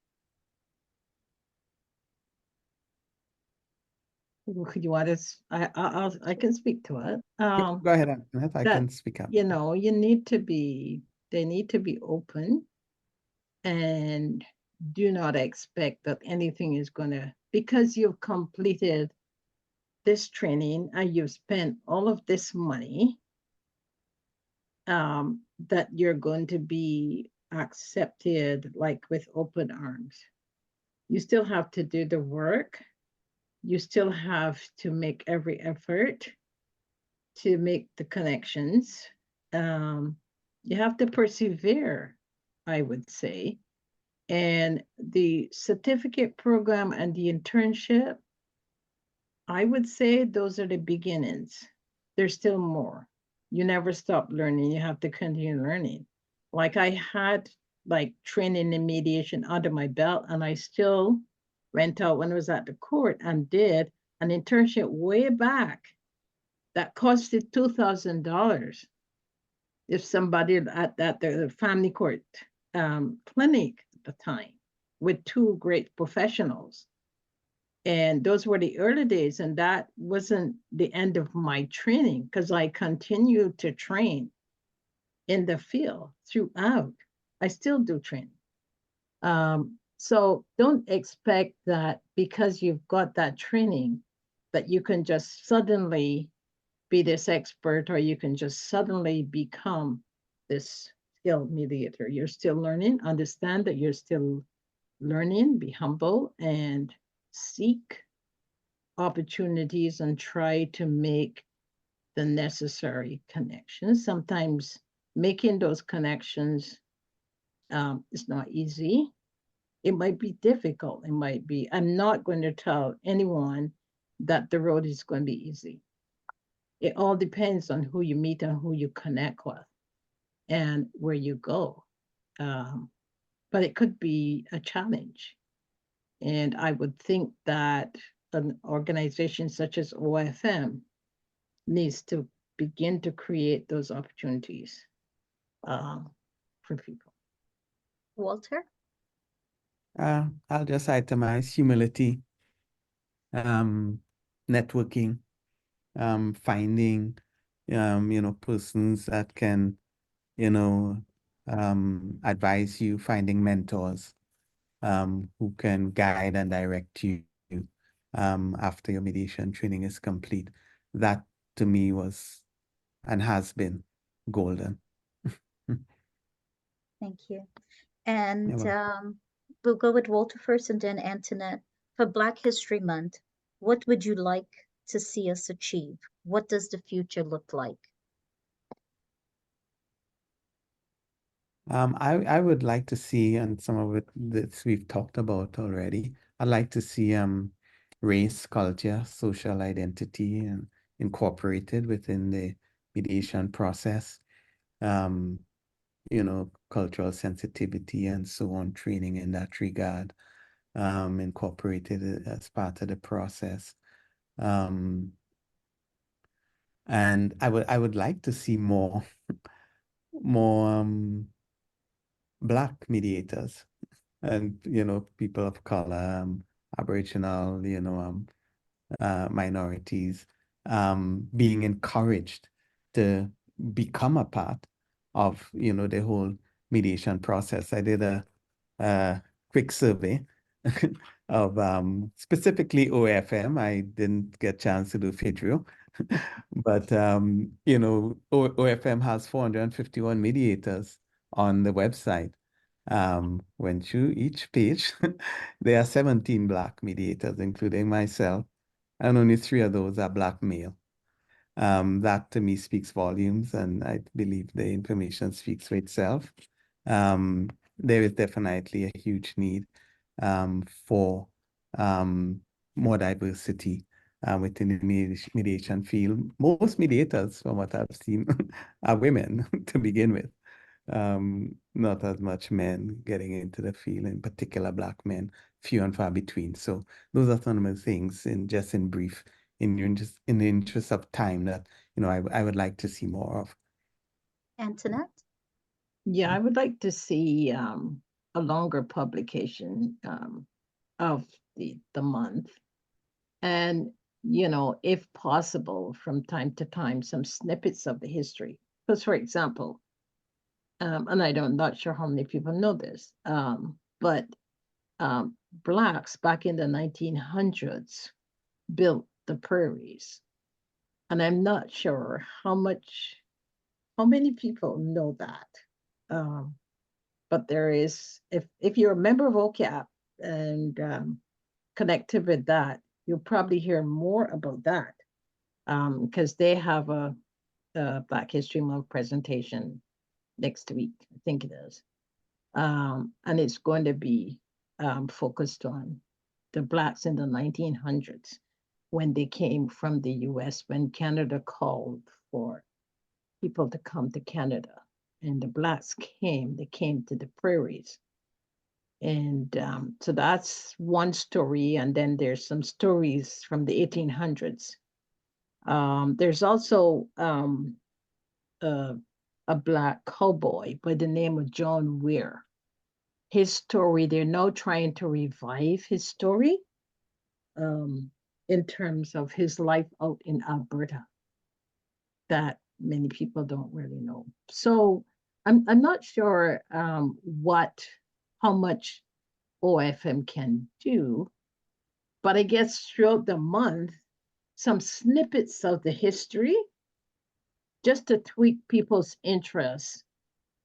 You want to? I can speak to it. Go ahead, Antoinette. I can speak up. They need to be open and do not expect that anything is because you've completed this training and you've spent all of this money, that you're going to be accepted like with open arms. You still have to do the work. You still have to make every effort to make the connections. You have to persevere, I would say. And the certificate program and the internship, I would say those are the beginnings. There's still more. You never stop learning. You have to continue learning. Like I had training in mediation under my belt, and I still went out when I was at the court and did an internship way back that costed $2,000. If somebody at the family court clinic at the time with two great professionals. And those were the early days, and that wasn't the end of my training because I continued to train in the field throughout. I still do training. So don't expect that because you've got that training that you can just suddenly be this expert or you can just suddenly become this skilled mediator. You're still learning. Understand that you're still learning. Be humble and seek opportunities and try to make the necessary connections. Sometimes making those connections is not easy. It might be difficult. It might be, I'm not going to tell anyone that the road is going to be easy. It all depends on who you meet and who you connect with and where you go. But it could be a challenge. And I would think that an organization such as OFM needs to begin to create those opportunities for people. Walter? I'll just itemize humility, networking, finding, persons that can, advise you, finding mentors, who can guide and direct you, after your mediation training is complete. That to me was and has been golden. Thank you. And You're welcome. we'll go with Walter first and then Antoinette. For Black History Month, what would you like to see us achieve? What does the future look like? I would like to see, and some of it that we've talked about already, I'd like to see race, culture, social identity, and incorporated within the mediation process. Cultural sensitivity and so on, training in that regard, incorporated as part of the process. And I would like to see more Black mediators and, people of color, Aboriginal, minorities, being encouraged to become a part of, the whole mediation process. I did a quick survey of specifically OFM. I didn't get a chance to do FIDRIO, but OFM has 451 mediators on the website. Went through each page. There are 17 Black mediators, including myself, and only 3 of those are Black male. That to me speaks volumes, and I believe the information speaks for itself. There is definitely a huge need for more diversity within the mediation field. Most mediators, from what I've seen, are women to begin with. Not as much men getting into the field, in particular Black men, few and far between. So those are some of the things, in brief, in the interest of time, that I would like to see more of. Antoinette? Yeah, I would like to see a longer publication of the month. And, if possible, from time to time, some snippets of the history. Because, for example, and not sure how many people know this, but Blacks back in the 1900s built the prairies. And I'm not sure how many people know that. But there is, if you're a member of OCAP and connected with that, you'll probably hear more about that, because they have a Black History Month presentation next week, I think it is. And it's going to be focused on the Blacks in the 1900s, when they came from the US, when Canada called for people to come to Canada. And the Blacks they came to the prairies. And so that's one story. And then there's some stories from the 1800s. There's also a Black cowboy by the name of John Weir. His story, they're now trying to revive his story in terms of his life out in Alberta, that many people don't really know. So I'm not sure how much OFM can do, but I guess throughout the month, some snippets of the history, just to tweak people's interest,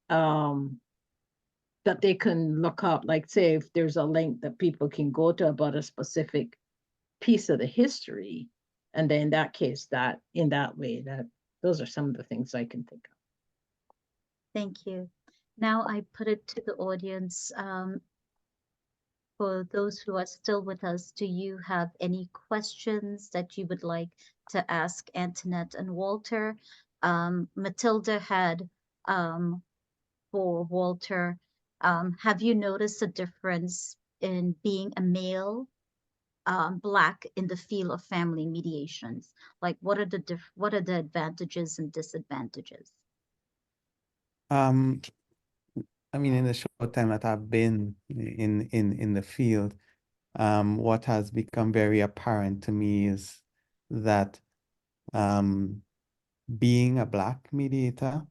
that they can look up, like say if there's a link that people can go to about a specific piece of the history, and then in that case, that in that way, that those are some of the things I can think of. Thank you. Now I put it to the audience. for those who are still with us, do you have any questions that you would like to ask Antoinette and Walter? Matilda had for Walter, have you noticed a difference in being a male, Black in the field of family mediations? Like, what are the advantages and disadvantages? Um, I mean, in the short time that I've been in the field, what has become very apparent to me is that being a Black mediator,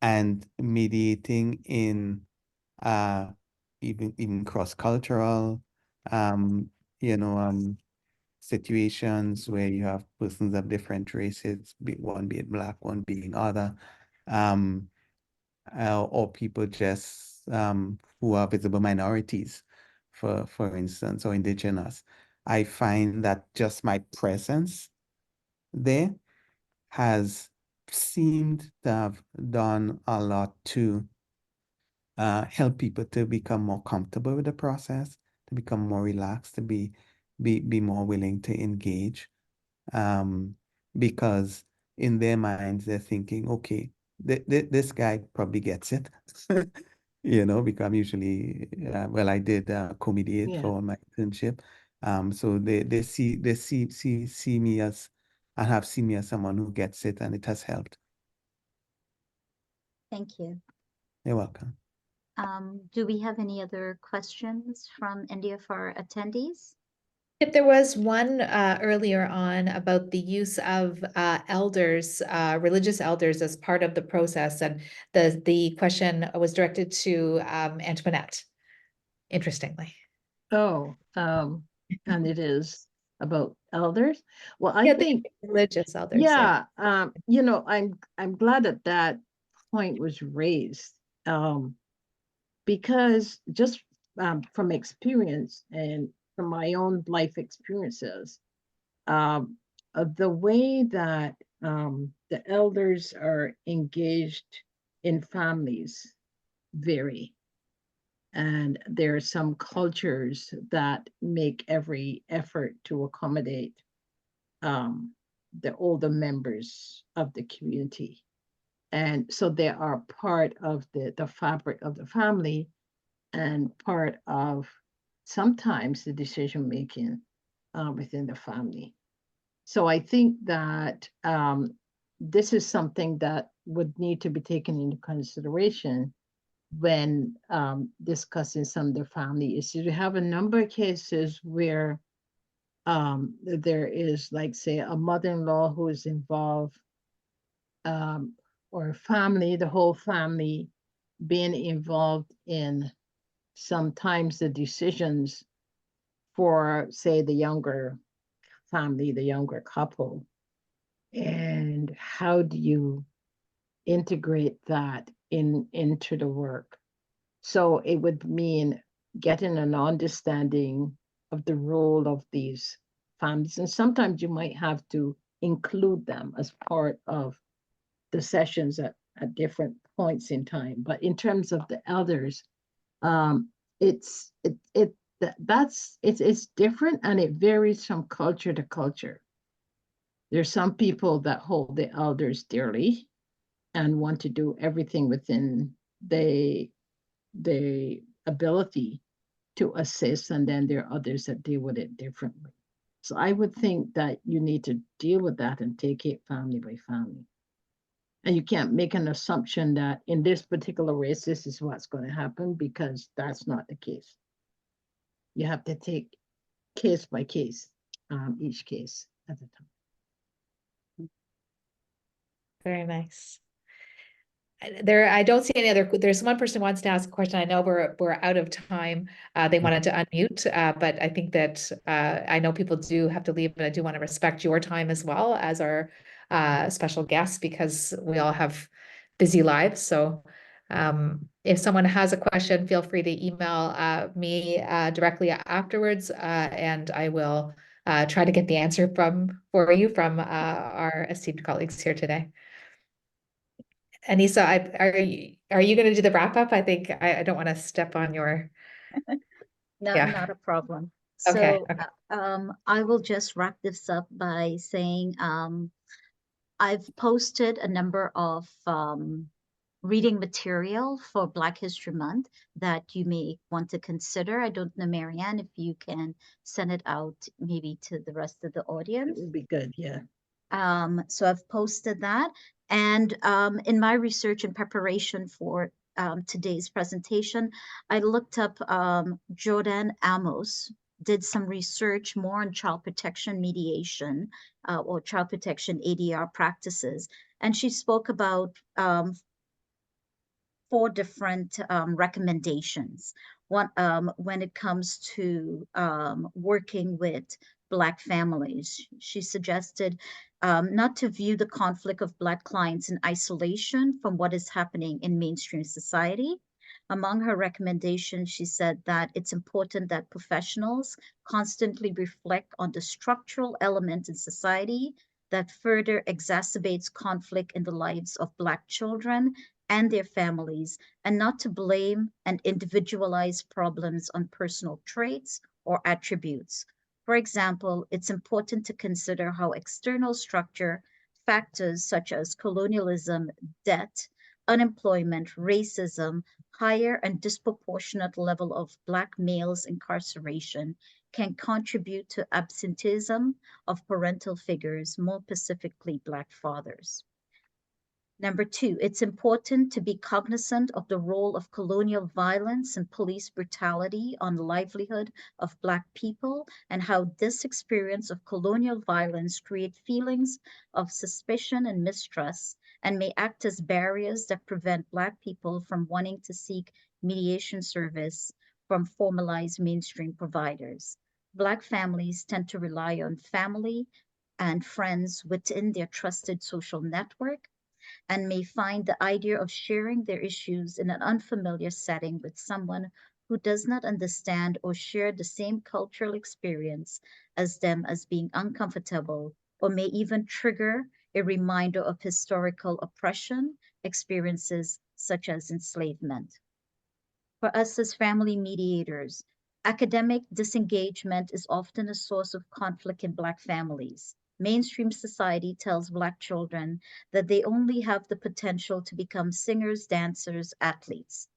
and mediating in even cross-cultural, you know, situations where you have persons of different races, one being Black, one being other, or people just who are visible minorities, for instance, or indigenous. I find that just my presence there has seemed to have done a lot to help people to become more comfortable with the process, to become more relaxed, to be more willing to engage. Because in their minds, they're thinking, okay, this guy probably gets it. Because I'm usually, well, I did co-mediate Yeah. for my internship. So they see me as, and have seen me as someone who gets it, and it has helped. Thank you. You're welcome. Do we have any other questions from any of our attendees? If there was one earlier on about the use of elders, religious elders as part of the process, and the question was directed to Antoinette, interestingly. Oh, and it is about elders. Well, I Yeah, the think, religious elders. yeah, I'm glad that that point was raised. Because just from experience and from my own life experiences, the way that the elders are engaged in families vary. And there are some cultures that make every effort to accommodate the older members of the community. And so they are part of the fabric of the family and part of sometimes the decision making within the family. So I think that this is something that would need to be taken into consideration when discussing some of the family issues. We have a number of cases where there is, like, say, a mother-in-law who is involved, or a family, the whole family being involved in sometimes the decisions for, say, the younger family, the younger couple. And how do you integrate that into the work? So it would mean getting an understanding of the role of these families. And sometimes you might have to include them as part of the sessions at different points in time. But in terms of the elders, it's different, and it varies from culture to culture. There's some people that hold the elders dearly and want to do everything within the ability to assist, and then there are others that deal with it differently. So I would think that you need to deal with that and take it family by family. And you can't make an assumption that in this particular race, this is what's going to happen, because that's not the case. You have to take case by case, each case at a time. Very nice. I don't see any other, there's one person who wants to ask a question. I know we're out of time. They wanted to unmute, but I think that I know people do have to leave, but I do want to respect your time as well as our special guests, because we all have busy lives. So if someone has a question, feel free to email me directly afterwards, and I will try to get the answer for you from our esteemed colleagues here today. Anissa, are you going to do the wrap up? I think I don't want to step on your No, Yeah. not a problem. Okay, So, I will just wrap this up by saying, I've posted a number of reading material for Black History Month that you may want to consider. I don't know, Marianne, if you can send it out maybe to the rest of the It audience. would be good, yeah. So I've posted that. And in my research and preparation for today's presentation, I looked up Jordan Amos, did some research more on child protection mediation or child protection ADR practices. And she spoke about 4 different recommendations. One, when it comes to working with Black families, she suggested not to view the conflict of Black clients in isolation from what is happening in mainstream society. Among her recommendations, she said that it's important that professionals constantly reflect on the structural elements in society that further exacerbates conflict in the lives of Black children and their families, and not to blame and individualize problems on personal traits or attributes. For example, it's important to consider how external structure factors such as colonialism, debt, unemployment, racism, higher and disproportionate level of Black males' incarceration can contribute to absenteeism of parental figures, more specifically Black fathers. Number 2, it's important to be cognizant of the role of colonial violence and police brutality on the livelihood of Black people and how this experience of colonial violence creates feelings of suspicion and mistrust and may act as barriers that prevent Black people from wanting to seek mediation service from formalized mainstream providers. Black families tend to rely on family and friends within their trusted social network and may find the idea of sharing their issues in an unfamiliar setting with someone who does not understand or share the same cultural experience as them as being uncomfortable, or may even trigger a reminder of historical oppression experiences such as enslavement. For us as family mediators, academic disengagement is often a source of conflict in Black families. Mainstream society tells Black children that they only have the potential to become singers, dancers, athletes.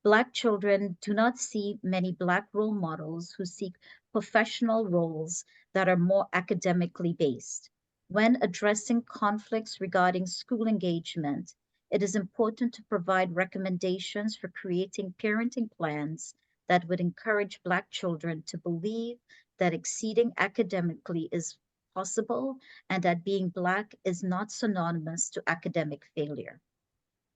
Black children do not see many Black role models who seek professional roles that are more academically based. When addressing conflicts regarding school engagement, it is important to provide recommendations for creating parenting plans that would encourage Black children to believe that exceeding academically is possible and that being Black is not synonymous to academic failure.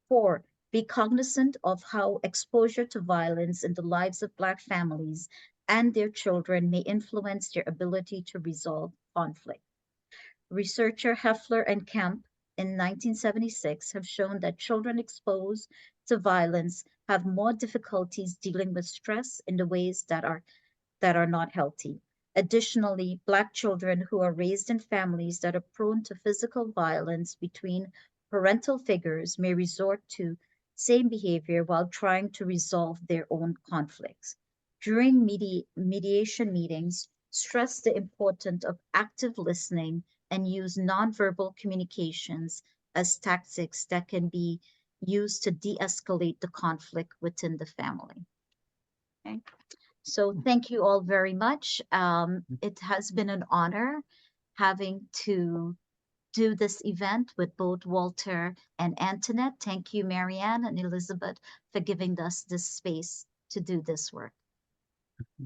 4, be cognizant of how exposure to violence in the lives of Black families and their children may influence their ability to resolve conflict. Researcher Heffler and Kemp in 1976 have shown that children exposed to violence have more difficulties dealing with stress in the ways that are not healthy. Additionally, Black children who are raised in families that are prone to physical violence between parental figures may resort to same behavior while trying to resolve their own conflicts. During mediation meetings, stress the importance of active listening and use nonverbal communications as tactics that can be used to de-escalate the conflict within the family. Okay. So thank you all very much. It has been an honor having to do this event with both Walter and Antoinette. Thank you, Marianne and Elizabeth, for giving us this space to do this work.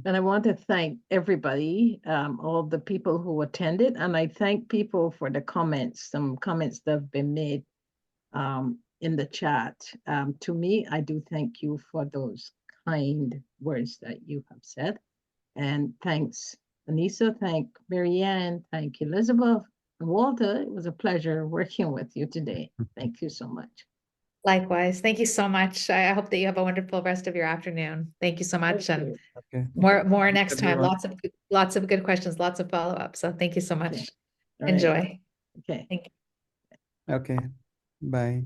And I want to thank everybody, all the people who attended, and I thank people for the comments, some comments that have been made in the chat. To me, I do thank you for those kind words that you have said. And thanks, Anissa, thank Marianne, thank Elizabeth, and Walter. It was a pleasure working with you today. Thank you so much. Likewise. Thank you so much. I hope that you have a wonderful rest of your afternoon. Thank you so much. Thank And you. Okay. more next time. everyone. Lots of good questions, lots of follow-up. So thank you so much. Okay. All right. Enjoy. Okay. Thank you. Okay. Bye.